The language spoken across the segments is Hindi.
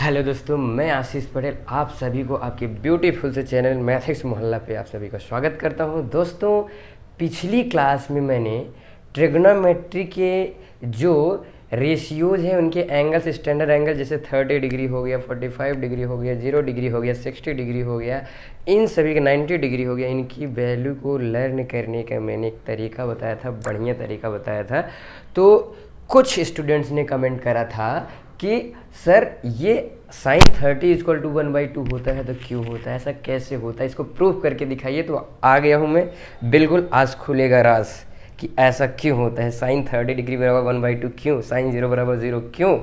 हेलो दोस्तों, मैं आशीष पटेल आप सभी को आपके ब्यूटीफुल से चैनल मैथ्स मोहल्ला पे आप सभी का स्वागत करता हूं। दोस्तों, पिछली क्लास में मैंने ट्रिग्नोमेट्री के जो रेशियोज हैं उनके एंगल्स, स्टैंडर्ड एंगल जैसे 30 डिग्री हो गया, 45 डिग्री हो गया, 0 डिग्री हो गया, 60 डिग्री हो गया, इन सभी का 90 डिग्री हो गया, इनकी वैल्यू को लर्न करने का मैंने एक तरीका बताया था, बढ़िया तरीका बताया था। तो कुछ स्टूडेंट्स ने कमेंट करा था कि सर ये sin 30 = 1/2 होता है तो क्यों होता है, ऐसा कैसे होता है, इसको प्रूफ करके दिखाइए। तो आ गया हूँ मैं, बिल्कुल आज खुलेगा राज कि ऐसा क्यों होता है। sin 30 डिग्री बराबर 1/2 क्यों, sin 0 बराबर 0 क्यों,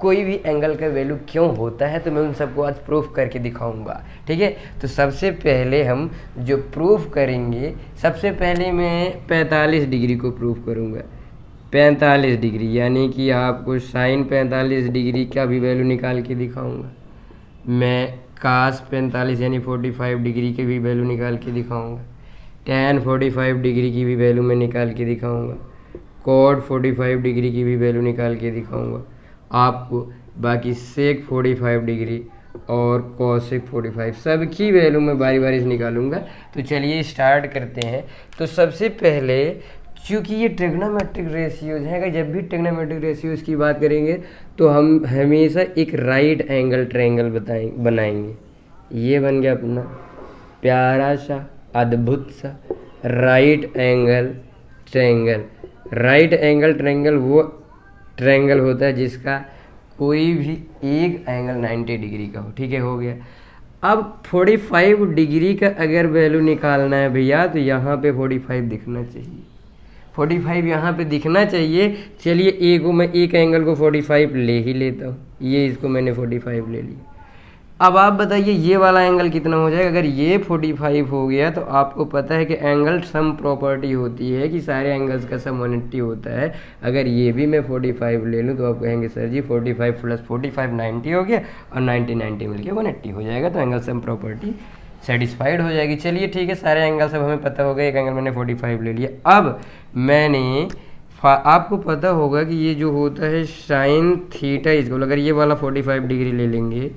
कोई भी एंगल का वैल्यू क्यों होता है, तो मैं उन सबको आज प्रूफ करके दिखाऊंगा। ठीक है, तो सबसे पहले हम जो प्रूफ करेंगे, सबसे पहले मैं 45 डिग्री को प्रूफ करूँगा। 45 डिग्री यानी कि आपको साइन 45 डिग्री का भी वैल्यू निकाल के दिखाऊंगा। मैं कास 45 यानी 45 डिग्री की भी वैल्यू निकाल के दिखाऊंगा। tan 45 डिग्री की भी वैल्यू मैं निकाल के दिखाऊंगा। cot 45 डिग्री की भी वैल्यू निकाल के दिखाऊंगा आपको। बाकी sec 45 डिग्री और cosec 45 सब की वैल्यू मैं बारी बारी से निकालूंगा। तो चलिए स्टार्ट करते हैं। तो सबसे पहले, क्योंकि ये ट्रिग्नोमेट्रिक रेशियोज हैं, अगर जब भी ट्रिग्नोमेट्रिक रेशियोज की बात करेंगे तो हम हमेशा एक राइट एंगल ट्रायंगल बनाएंगे। ये बन गया अपना प्यारा सा अद्भुत सा right angle triangle. Right angle triangle वो ट्रायंगल होता है जिसका कोई भी एक एंगल 90 डिग्री का हो। ठीक है, हो गया। अब 45 डिग्री का अगर वैल्यू निकालना है भैया, तो यहाँ पे 45 दिखना चाहिए। 45 यहाँ पे दिखना चाहिए। चलिए मैं एक एंगल को 45 ले ही लेता हूँ। ये इसको मैंने 45 ले लिया। अब आप बताइए ये वाला एंगल कितना हो जाएगा। अगर ये 45 हो गया तो आपको पता है कि एंगल सम प्रॉपर्टी होती है कि सारे एंगल्स का सम 180 होता है। अगर ये भी मैं 45 ले लूँ तो आप कहेंगे सर जी 45 + 45 90 हो गया और 90 90 मिल गया 180 हो जाएगा। तो एंगल सम प्रॉपर्टी सेटिस्फाइड हो जाएगी। चलिए ठीक है, सारे एंगल सब हमें पता हो गए। एक एंगल मैंने 45 ले लिया। अब मैंने आपको पता होगा कि ये जो होता है sin θ, अगर ये वाला 45 डिग्री ले लेंगे,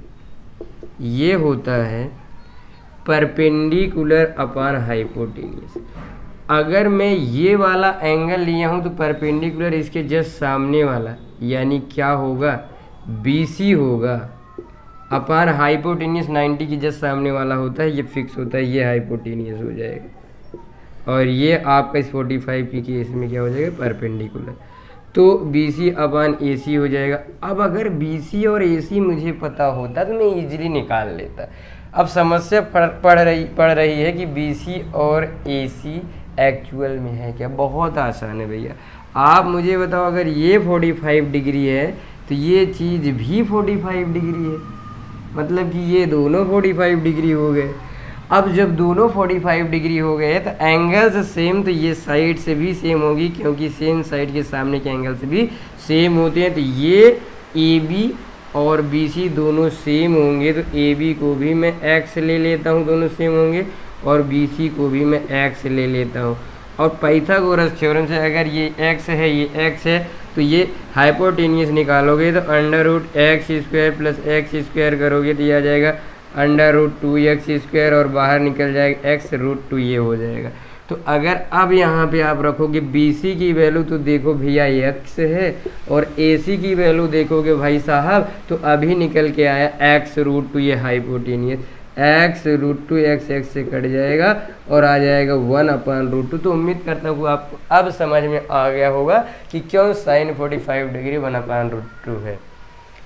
ये होता है परपेंडिकुलर अपॉन हाइपोटेन्यूज। अगर मैं ये वाला एंगल लिया हूँ तो परपेंडिकुलर इसके जस्ट सामने वाला यानी क्या होगा, BC होगा, अपॉन हाइपोटेन्यूज 90 की जस्ट सामने वाला होता है, ये फिक्स होता है, ये हाइपोटेन्यूज हो जाएगा। और ये आपका इस 45 की केस में क्या हो जाएगा, परपेंडिकुलर। तो BC अपॉन AC हो जाएगा। अब अगर BC और AC मुझे पता होता तो मैं इजीली निकाल लेता। अब समस्या पड़ रही है कि BC और AC एक्चुअल में है क्या। बहुत आसान है भैया। आप मुझे बताओ, अगर ये 45 डिग्री है तो ये चीज़ भी 45 डिग्री है, मतलब कि ये दोनों 45 डिग्री हो गए। अब जब दोनों 45 डिग्री हो गए तो एंगल्स सेम, तो ये साइड से भी सेम होगी क्योंकि सेम साइड के सामने के एंगल्स भी सेम होते हैं। तो ये AB और BC दोनों सेम होंगे, तो AB को भी मैं X ले लेता हूँ, दोनों सेम होंगे, और BC को भी मैं X ले लेता हूँ। और पाइथागोरस थ्योरम से अगर ये X है, ये X है, तो ये हाइपोटेन्यूज निकालोगे तो √x² + x² करोगे तो ये आ जाएगा √2x², और बाहर निकल जाएगा x √2, ये हो जाएगा। तो अगर अब यहाँ पे आप रखोगे BC की वैल्यू तो देखो भैया x है, और AC की वैल्यू देखोगे भाई साहब तो अभी निकल के आया x √2, ये हाइपोटेन्यूज x √2, x से कट जाएगा और आ जाएगा 1/√2। तो उम्मीद करता हूँ आपको अब समझ में आ गया होगा कि क्यों sin 45 डिग्री 1/√2 है।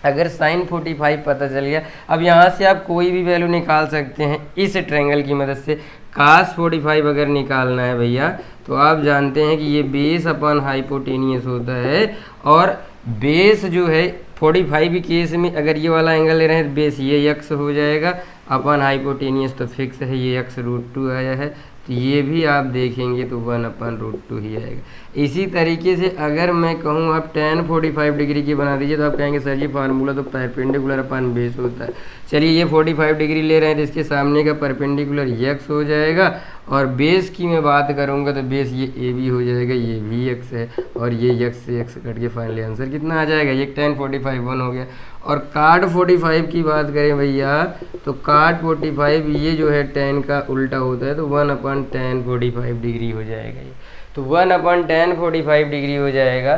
अगर sin 45 पता चल गया, अब यहाँ से आप कोई भी वैल्यू निकाल सकते हैं इस ट्रायंगल की मदद से। cos 45 अगर निकालना है भैया तो आप जानते हैं कि ये बेस अपॉन हाइपोटेन्यूज होता है, और बेस जो है 45 की केस में अगर ये वाला एंगल ले रहे हैं तो बेस ये x हो जाएगा, अपॉन हाइपोटेन्यूज तो फिक्स है, ये x √2 आया है, तो ये भी आप देखेंगे तो 1/√2 ही आएगा। इसी तरीके से अगर मैं कहूँ आप tan 45 डिग्री की बना दीजिए तो आप कहेंगे सर जी फार्मूला तो परपेंडिकुलर अपॉन बेस होता है। चलिए ये 45 डिग्री ले रहे हैं तो इसके सामने का परपेंडिकुलर x हो जाएगा, और बेस की मैं बात करूँगा तो बेस ये AB हो जाएगा, ये भी x है, और ये x से x कट के फाइनली आंसर कितना आ जाएगा, ये tan 45 1 हो गया। और cot 45 की बात करें भैया तो cot 45 ये जो है tan का उल्टा होता है, तो 1/tan 45 डिग्री हो जाएगा ये, तो 1/tan 45 डिग्री हो जाएगा।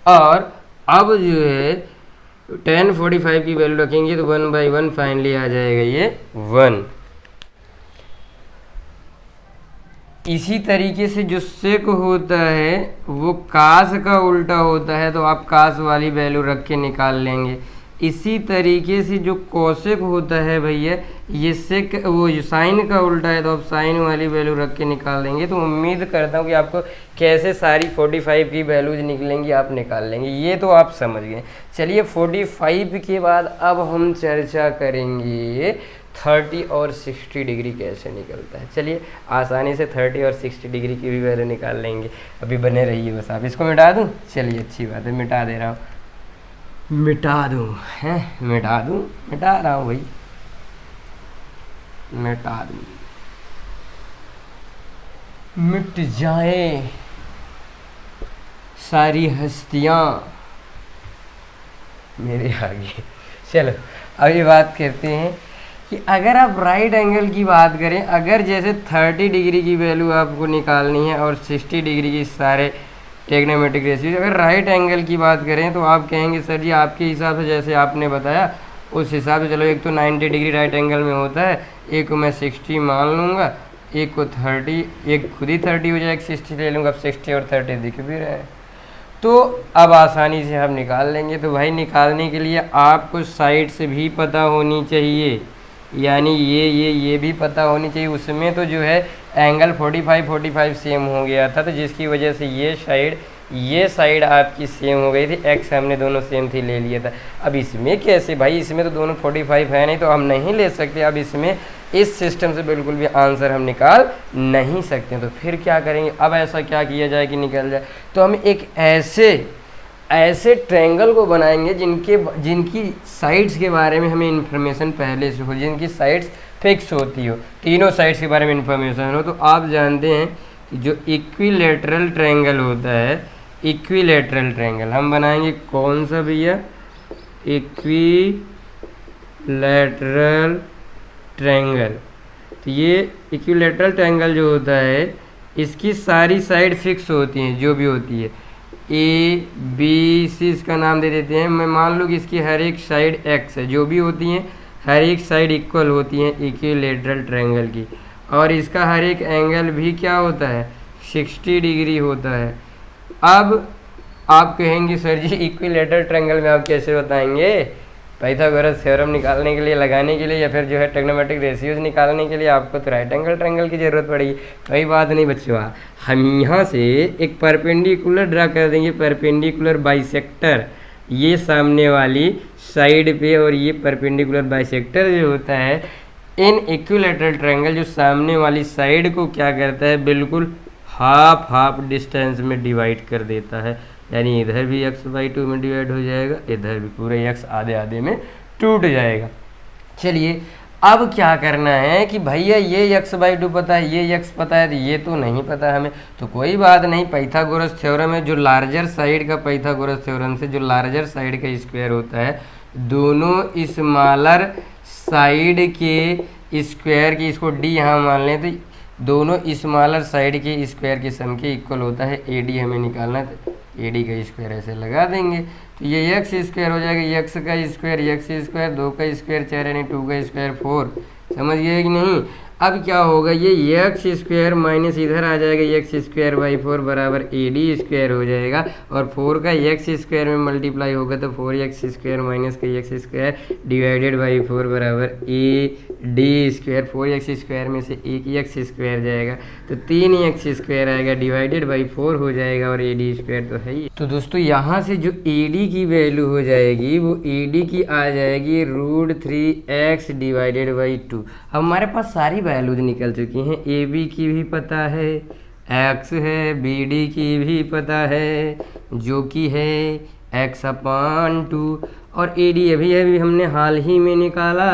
और अब जो है tan 45 की वैल्यू रखेंगे तो 1/1 फाइनली आ जाएगा ये 1। इसी तरीके से जो सेक होता है वो कास का उल्टा होता है, तो आप कास वाली वैल्यू रख के निकाल लेंगे। इसी तरीके से जो कोसेक होता है भैया, ये सेक वो साइन का उल्टा है, तो आप साइन वाली वैल्यू रख के निकाल लेंगे। तो उम्मीद करता हूँ कि आपको कैसे सारी 45 की वैल्यूज निकलेंगी आप निकाल लेंगे, ये तो आप समझ गए। चलिए 45 के बाद अब हम चर्चा करेंगे 30 और 60 डिग्री कैसे निकलता है। चलिए आसानी से 30 और 60 डिग्री की भी वैल्यू निकाल लेंगे, अभी बने रहिए बस। आप इसको मिटा दूँ, चलिए अच्छी बात है, मिटा दे रहा हूँ, मिटा दूँ हैं, मिटा दूँ, मिटा रहा हूँ भाई, मिटा दूँ, मिट जाए सारी हस्तियाँ मेरे आगे। चलो अभी बात करते हैं कि अगर आप राइट एंगल की बात करें, अगर जैसे 30 डिग्री की वैल्यू आपको निकालनी है और 60 डिग्री की सारे ट्रिग्नोमेट्रिक रेशियो, अगर राइट एंगल की बात करें तो आप कहेंगे सर जी आपके हिसाब से जैसे आपने बताया उस हिसाब से, चलो एक तो 90 डिग्री राइट एंगल में होता है, एक को मैं 60 मान लूँगा, एक को 30, एक खुद ही 30 हो जाएगा, 60 ले लूँगा, अब 60 और 30 दिख भी रहे हैं, तो अब आसानी से हम निकाल लेंगे। तो भाई निकालने के लिए आपको साइड से भी पता होनी चाहिए, यानी ये भी पता होनी चाहिए। उसमें तो जो है एंगल 45 सेम हो गया था, तो जिसकी वजह से ये साइड आपकी सेम हो गई थी, एक्स हमने दोनों सेम थी ले लिया था। अब इसमें कैसे भाई, इसमें तो दोनों 45 है नहीं, तो हम नहीं ले सकते। अब इसमें इस सिस्टम से बिल्कुल भी आंसर हम निकाल नहीं सकते, तो फिर क्या करेंगे, अब ऐसा क्या किया जाए कि निकल जाए। तो हम एक ऐसे ट्रायंगल को बनाएंगे जिनकी साइड्स के बारे में हमें इन्फॉर्मेशन पहले से हो, जिनकी साइड्स फिक्स होती हो, तीनों साइड्स के बारे में इन्फॉर्मेशन हो। तो आप जानते हैं कि जो इक्विलैटरल ट्रायंगल होता है, इक्विलैटरल ट्रायंगल हम बनाएंगे कौन सा भैया, इक्विलैटरल ट्रायंगल। तो ये इक्विलैटरल ट्रायंगल जो होता है इसकी सारी साइड फिक्स होती हैं, जो भी होती है ए बी सी, इसका नाम दे देते हैं। मैं मान लूँ कि इसकी हर एक साइड एक्स है, जो भी होती हैं हर एक साइड इक्वल होती हैं इक्विलैटरल ट्रायंगल की, और इसका हर एक एंगल भी क्या होता है 60 डिग्री होता है। अब आप कहेंगे सर जी इक्विलैटरल ट्रायंगल में आप कैसे बताएंगे, पाइथागोरस थ्योरम निकालने के लिए, लगाने के लिए, या फिर जो है ट्रिग्नोमेट्रिक रेशियोज निकालने के लिए आपको तो राइट एंगल ट्रायंगल की ज़रूरत पड़ेगी। कोई बात नहीं बच्चों, हम यहाँ से एक परपेंडिकुलर ड्रा कर देंगे, परपेंडिकुलर बाइसेक्टर, ये सामने वाली साइड पे और ये परपेंडिकुलर बाइसेक्टर जो होता है इन इक्विलैटरल ट्रायंगल, जो सामने वाली साइड को क्या करता है बिल्कुल हाफ डिस्टेंस में डिवाइड कर देता है, यानी इधर भी x/2 में डिवाइड हो जाएगा, इधर भी पूरे x आधे में टूट जाएगा। चलिए अब क्या करना है कि भैया ये x/2 पता है, ये x पता है, तो ये तो नहीं पता हमें, तो कोई बात नहीं, पाइथागोरस थ्योरम है, जो लार्जर साइड का पाइथागोरस थ्योरम से जो लार्जर साइड का स्क्वायर होता है, दोनों स्मॉलर साइड के स्क्वायर की, इसको d यहाँ मान लें, तो दोनों स्मॉलर साइड के स्क्वायर के सम के इक्वल होता है। AD हमें निकालना है, तो AD का स्क्वायर ऐसे लगा देंगे, तो ये x स्क्वायर हो जाएगा, x का स्क्वायर, x स्क्वायर, 2 का स्क्वायर 4, यानी 2 का स्क्वायर 4, समझ गए कि नहीं। अब क्या होगा, ये x स्क्वायर माइनस इधर आ जाएगा, x स्क्वायर बाई 4 बराबर AD स्क्वायर हो जाएगा, और 4 का x स्क्वायर में मल्टीप्लाई होगा तो 4x स्क्वायर माइनस का x स्क्वायर डिवाइडेड बाई 4 बराबर AD स्क्वायर। 4x स्क्वायर में से एक x स्क्वायर जाएगा तो 3x स्क्वायर आएगा, डिवाइडेड बाई 4 हो जाएगा, और AD स्क्वायर तो है ही। तो दोस्तों यहाँ से जो AD की वैल्यू हो जाएगी वो AD की आ जाएगी √3x डिवाइडेड बाई 2। अब हमारे पास सारी वैल्यूज निकल चुकी हैं, AB की भी पता है, x है, BD की भी पता है जो कि है x/2, और AD अभी हमने हाल ही में निकाला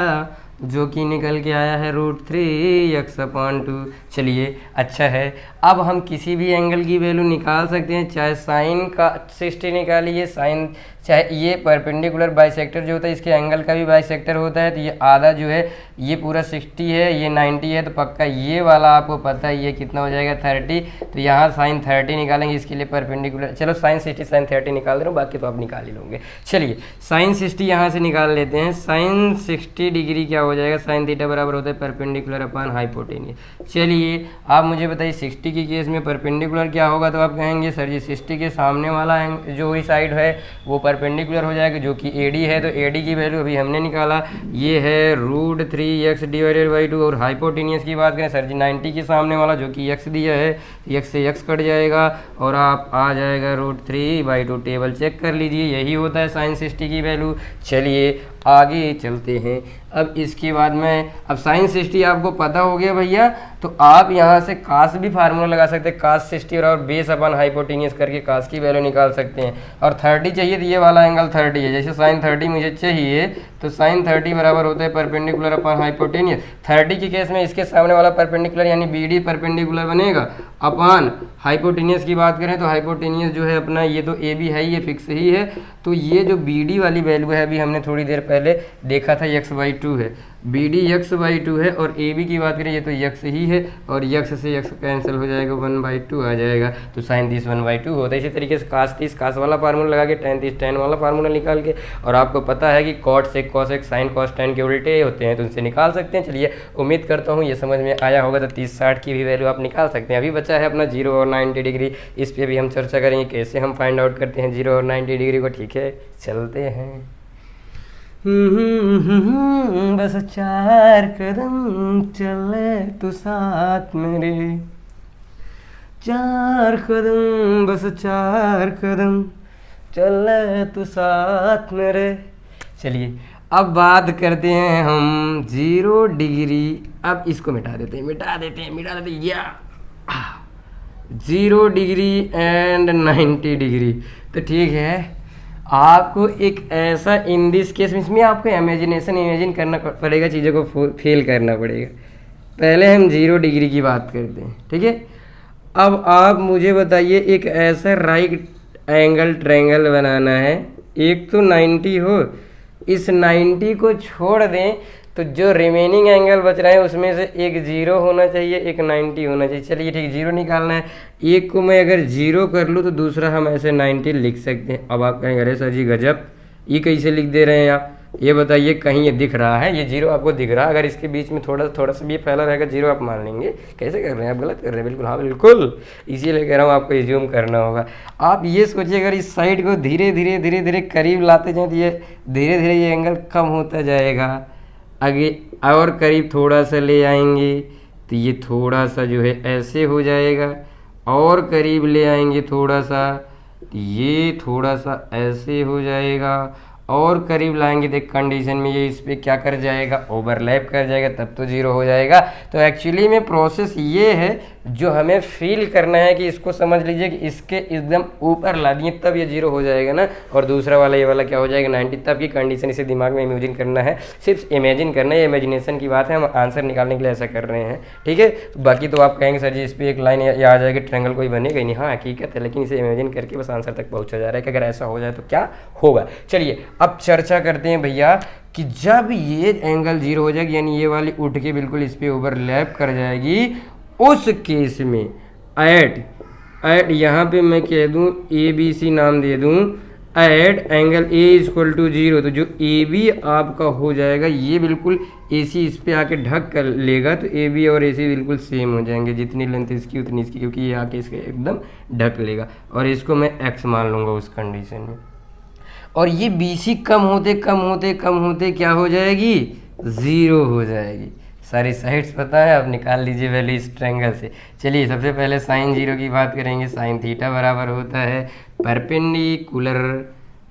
जो कि निकल के आया है √3x/2। चलिए अच्छा है, अब हम किसी भी एंगल की वैल्यू निकाल सकते हैं, चाहे साइन का 60 निकालिए, साइन चाहे ये परपेंडिकुलर बाइसेक्टर जो होता है इसके एंगल का भी बाइसेक्टर होता है, तो ये आधा जो है ये पूरा 60 है, ये 90 है, तो पक्का ये वाला आपको पता है ये कितना हो जाएगा 30। तो यहाँ साइन 30 निकालेंगे, इसके लिए परपेंडिकुलर, चलो साइन 60 साइन 30 निकाल दे रहा हूँ, बाकी तो आप निकाल ही लोगे। चलिए साइन 60 यहाँ से निकाल लेते हैं। साइन 60 डिग्री क्या हो जाएगा, साइन थीटा बराबर होता है परपेंडिकुलर अपॉन हाइपोटेनियस। चलिए आप मुझे बताइए 60 की केस में परपेंडिकुलर क्या होगा, तो आप कहेंगे सर जी 60 के सामने वाला जो ही साइड है वो परपेंडिकुलर हो जाएगा, जो कि AD है। तो AD की वैल्यू अभी हमने निकाला, ये है √3x डिवाइडेड बाई 2। और हाइपोटेनियस की बात करें सर जी 90 के सामने वाला जो कि x दिया है, x से x कट जाएगा और आप आ जाएगा √3/2। टेबल चेक कर लीजिए, यही होता है साइन 60 की वैल्यू। चलिए आगे चलते हैं। अब इसके बाद में, अब साइन 60 आपको पता हो गया भैया, तो आप यहाँ से कास भी फार्मूला लगा सकते हैं, कास 60 और बेस अपन हाइपोटेनियस करके कास की वैल्यू निकाल सकते हैं। और 30 चाहिए तो ये वाला एंगल 30 है, जैसे साइन 30 मुझे चाहिए तो साइन 30 बराबर होता है परपेंडिकुलर अपॉन हाइपोटेनियस। 30 के केस में इसके सामने वाला परपेंडिकुलर यानी BD परपेंडिकुलर बनेगा अपॉन हाइपोटेनियस की बात करें तो हाइपोटेनियस जो है अपना ये तो AB है, ये फिक्स ही है। तो ये जो BD वाली वैल्यू है अभी हमने थोड़ी देर पहले देखा था x/2 है, BD x/2 है। और AB की बात करें ये तो x ही है और x से x कैंसिल हो जाएगा, 1/2 आ जाएगा। तो साइन 30 1/2 होता है। इसी तरीके से कास 30 कास वाला फार्मूला लगा के, tan 30 tan वाला फार्मूला निकाल के, और आपको पता है कि cot sec cosec sine cos tan के उल्टे होते हैं तो उनसे निकाल सकते हैं। चलिए उम्मीद करता हूँ ये समझ में आया होगा। तो 30-60 की भी वैल्यू आप निकाल सकते हैं। अभी बचा है अपना 0 और 90 डिग्री, इस पर भी हम चर्चा करेंगे कैसे हम फाइंड आउट करते हैं 0 और 90 डिग्री को। ठीक है चलते हैं। बस 4 कदम चले तो साथ मेरे, 4 कदम बस 4 कदम चले तो साथ मेरे। चलिए अब बात करते हैं हम 0 डिग्री। अब इसको मिटा देते हैं या 0 डिग्री एंड 90 डिग्री। तो ठीक है, आपको एक ऐसा इन दिस केस में, इसमें आपको इमेजिन करना पड़ेगा, चीज़ों को फेल करना पड़ेगा। पहले हम 0 डिग्री की बात करते हैं, ठीक है। अब आप मुझे बताइए एक ऐसा राइट एंगल ट्रायंगल बनाना है, एक तो 90 हो, इस 90 को छोड़ दें तो जो रिमेनिंग एंगल बच रहा है उसमें से एक 0 होना चाहिए, एक 90 होना चाहिए। चलिए ठीक, 0 निकालना है। एक को मैं अगर 0 कर लूँ तो दूसरा हम ऐसे 90 लिख सकते हैं। अब आप कहेंगे अरे सर जी गजब, ये कैसे लिख दे रहे हैं आप, ये बताइए कहीं ये दिख रहा है, ये 0 आपको दिख रहा है, अगर इसके बीच में थोड़ा सा भी फैला रहेगा 0 आप मान लेंगे। कैसे कर रहे हैं आप, गलत कर रहे हैं। बिल्कुल हाँ बिल्कुल, इसीलिए कह रहा हूँ आपको एज्यूम करना होगा। आप ये सोचिए अगर इस साइड को धीरे धीरे करीब लाते जाएँ तो ये धीरे धीरे ये एंगल कम होता जाएगा। आगे और करीब थोड़ा सा ले आएंगे तो ये थोड़ा सा जो है ऐसे हो जाएगा, और करीब ले आएंगे थोड़ा सा तो ये थोड़ा सा ऐसे हो जाएगा, और करीब लाएंगे तो एक कंडीशन में ये इस पर क्या कर जाएगा, ओवरलैप कर जाएगा, तब तो 0 हो जाएगा। तो एक्चुअली में प्रोसेस ये है जो हमें फील करना है कि इसको समझ लीजिए कि इसके एकदम ऊपर ला दिए तब ये 0 हो जाएगा ना, और दूसरा वाला ये वाला क्या हो जाएगा 90, तब की कंडीशन इसे दिमाग में इमेजिन करना है। सिर्फ इमेजिन करना है, इमेजिनेशन की बात है, हम आंसर निकालने के लिए ऐसा कर रहे हैं। ठीक है, बाकी तो आप कहेंगे सर जी इस पर एक लाइन आ जाएगी, ट्रायंगल कोई बनेगा ही नहीं। हाँ हकीकत है, लेकिन इसे इमेजिन करके बस आंसर तक पहुँचा जा रहा है कि अगर ऐसा हो जाए तो क्या होगा। चलिए अब चर्चा करते हैं भैया कि जब ये एंगल 0 हो जाएगी, यानी ये वाली उठ के बिल्कुल इस पर ओवरलैप कर जाएगी, उस केस में एट यहाँ पे मैं कह दूँ ABC नाम दे दूँ, एट एंगल A = 0। तो जो AB आपका हो जाएगा ये बिल्कुल AC इस पे आके ढक कर लेगा, तो AB और AC बिल्कुल सेम हो जाएंगे, जितनी लेंथ इसकी उतनी इसकी, क्योंकि ये आके इसके एकदम ढक लेगा। और इसको मैं x मान लूँगा उस कंडीशन में। और ये BC कम होते क्या हो जाएगी, 0 हो जाएगी। सारी साइड्स पता है, आप निकाल लीजिए वैल्यू इस ट्रायंगल से। चलिए सबसे पहले साइन 0 की बात करेंगे। साइन थीटा बराबर होता है परपेंडिकुलर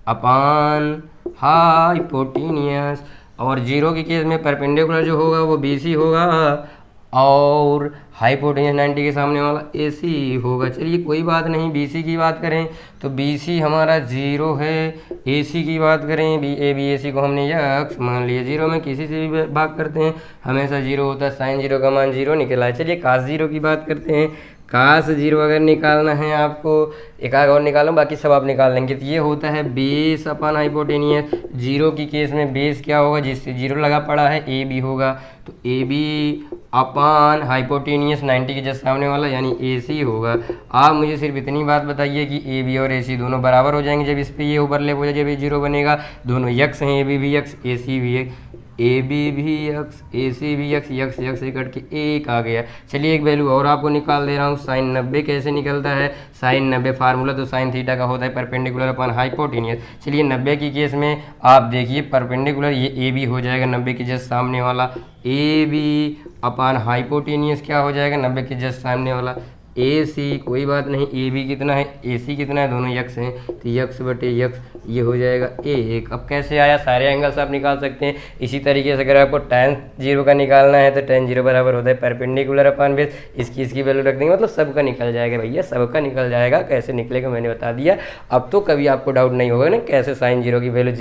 अपॉन हाइपोटेनियस, और 0 के केस में परपेंडिकुलर जो होगा वो BC होगा, और हाइपोटेनियस 90 के सामने वाला AC होगा। चलिए कोई बात नहीं, BC की बात करें तो BC हमारा 0 है, AC की बात करें BAC को हमने x मान लिया। 0 में किसी से भी भाग करते हैं हमेशा 0 होता है, साइन 0 का मान 0 निकला है। चलिए cos 0 की बात करते हैं। काश जीरो अगर निकालना है आपको, एक आग और निकालो, बाकी सब आप निकाल लेंगे। तो ये होता है बेस अपन हाइपोटेनियस। जीरो की केस में बेस क्या होगा, जिससे जीरो लगा पड़ा है ए बी होगा, तो ए बी अपान हाइपोटेनियस 90 के जस्ट सामने वाला यानी ए सी होगा। आप मुझे सिर्फ इतनी बात बताइए कि ए बी और ए सी दोनों बराबर हो जाएंगे जब इस पे ये ओवरलैप हो जाए, जब ये जीरो बनेगा। दोनों यक्स हैं, ए बी भी यक्स, ए सी भी है, ए बी भी यक्स, ए सी भी यक्स, यक्स यक्स से कट के एक आ गया। चलिए एक वैल्यू और आपको निकाल दे रहा हूँ। साइन 90 कैसे निकलता है, साइन 90 फार्मूला तो साइन थीटा का होता है परपेंडिकुलर अपन हाइपोटेनियस। चलिए 90 की केस में आप देखिए परपेंडिकुलर ये ए बी हो जाएगा 90 के जस्ट सामने वाला, ए बी अपान हाइपोटेनियस क्या हो जाएगा 90 के जस्ट सामने वाला ए सी। कोई बात नहीं, ए बी कितना है, ए सी कितना है, दोनों यक्स हैं, तो यक्स बटे यक्स ये हो जाएगा एक। अब कैसे आया, सारे एंगल्स आप निकाल सकते हैं। इसी तरीके से अगर आपको tan जीरो का निकालना है तो tan जीरो बराबर होता है परपेंडिकुलर अपान बेस, इसकी वैल्यू रख देंगे, मतलब सबका निकल जाएगा भैया, सबका निकल जाएगा। कैसे निकलेगा मैंने बता दिया। अब तो कभी आपको डाउट नहीं होगा ना कैसे साइन जीरो की वैल्यू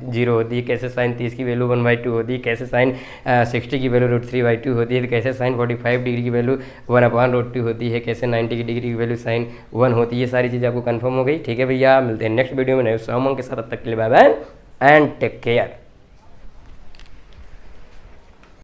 जीरो होती है, कैसे साइन 30 की वैल्यू 1/2 होती है, कैसे साइन 60 की वैल्यू √3/2 होती है, तो कैसे साइन 45 डिग्री की वैल्यू 1/√2 होती है, कैसे 90 डिग्री की वैल्यू साइन 1 होती है। ये सारी चीज़ें आपको कंफर्म हो गई। ठीक है भैया, मिलते हैं नेक्स्ट वीडियो में नए उमंग के साथ। तब तक के लिए bye bye and take care.